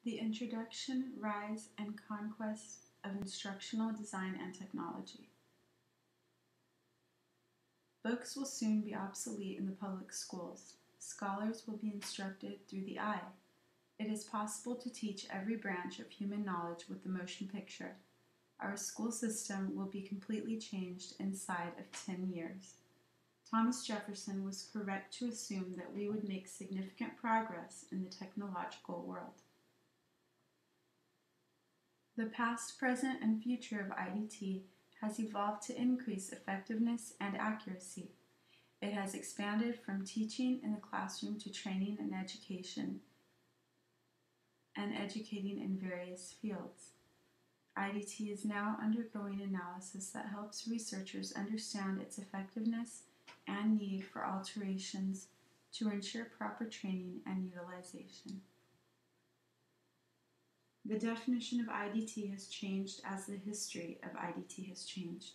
The Introduction, Rise, and Conquest of Instructional Design and Technology. Books will soon be obsolete in the public schools. Scholars will be instructed through the eye. It is possible to teach every branch of human knowledge with the motion picture. Our school system will be completely changed inside of 10 years. Thomas Jefferson was correct to assume that we would make significant progress in the technological world. The past, present, and future of IDT has evolved to increase effectiveness and accuracy. It has expanded from teaching in the classroom to training and education and educating in various fields. IDT is now undergoing analysis that helps researchers understand its effectiveness and need for alterations to ensure proper training and utilization. The definition of IDT has changed as the history of IDT has changed.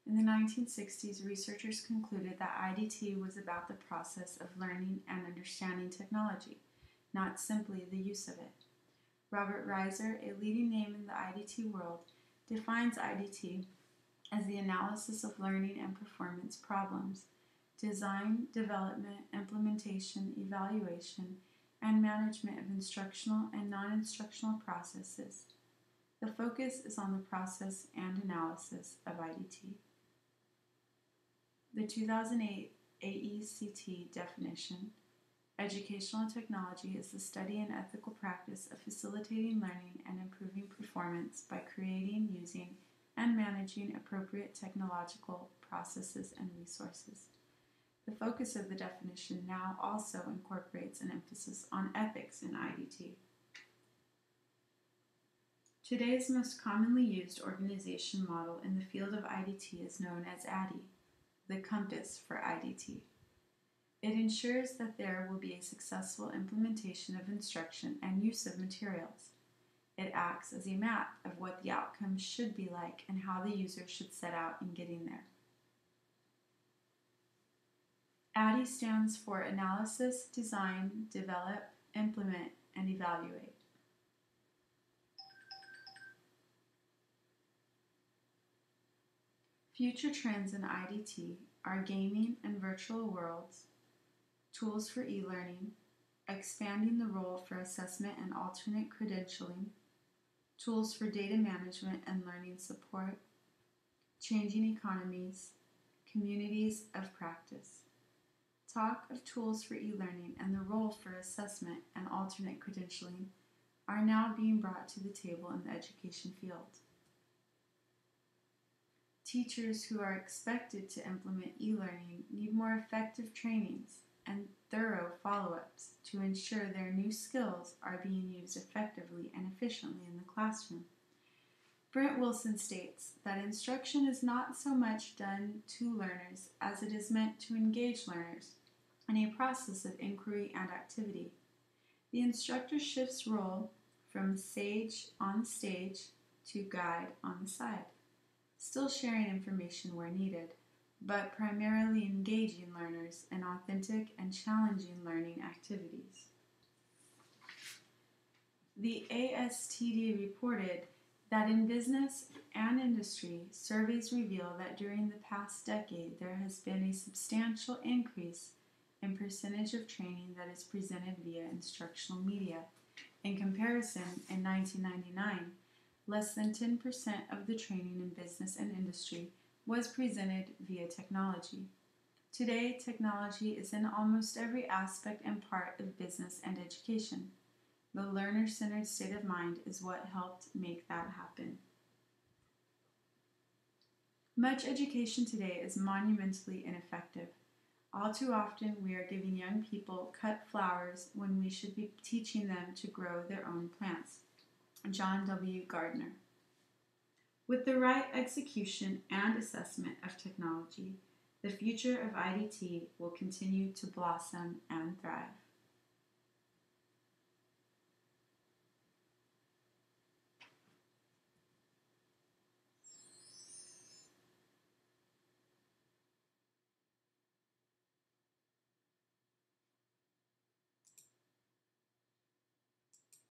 In the 1960s, researchers concluded that IDT was about the process of learning and understanding technology, not simply the use of it. Robert Reiser, a leading name in the IDT world, defines IDT as the analysis of learning and performance problems, design, development, implementation, evaluation, and management of instructional and non-instructional processes. The focus is on the process and analysis of IDT. The 2008 AECT definition: educational technology is the study and ethical practice of facilitating learning and improving performance by creating, using, and managing appropriate technological processes and resources. The focus of the definition now also incorporates an emphasis on ethics in IDT. Today's most commonly used organization model in the field of IDT is known as ADDIE, the compass for IDT. It ensures that there will be a successful implementation of instruction and use of materials. It acts as a map of what the outcome should be like and how the user should set out in getting there. ADDIE stands for Analysis, Design, Develop, Implement, and Evaluate. Future trends in IDT are gaming and virtual worlds, tools for e-learning, expanding the role for assessment and alternate credentialing, tools for data management and learning support, changing economies, communities of practice. Talk of tools for e-learning and the role for assessment and alternate credentialing are now being brought to the table in the education field. Teachers who are expected to implement e-learning need more effective trainings and thorough follow-ups to ensure their new skills are being used effectively and efficiently in the classroom. Brent Wilson states that instruction is not so much done to learners as it is meant to engage learners in a process of inquiry and activity. The instructor shifts role from sage on the stage to guide on the side, still sharing information where needed, but primarily engaging learners in authentic and challenging learning activities. The ASTD reported that in business and industry, surveys reveal that during the past decade there has been a substantial increase in percentage of training that is presented via instructional media. In comparison, in 1999, less than 10% of the training in business and industry was presented via technology. Today, technology is in almost every aspect and part of business and education. The learner-centered state of mind is what helped make that happen. Much education today is monumentally ineffective. All too often, we are giving young people cut flowers when we should be teaching them to grow their own plants. John W. Gardner. With the right execution and assessment of technology, the future of IDT will continue to blossom and thrive.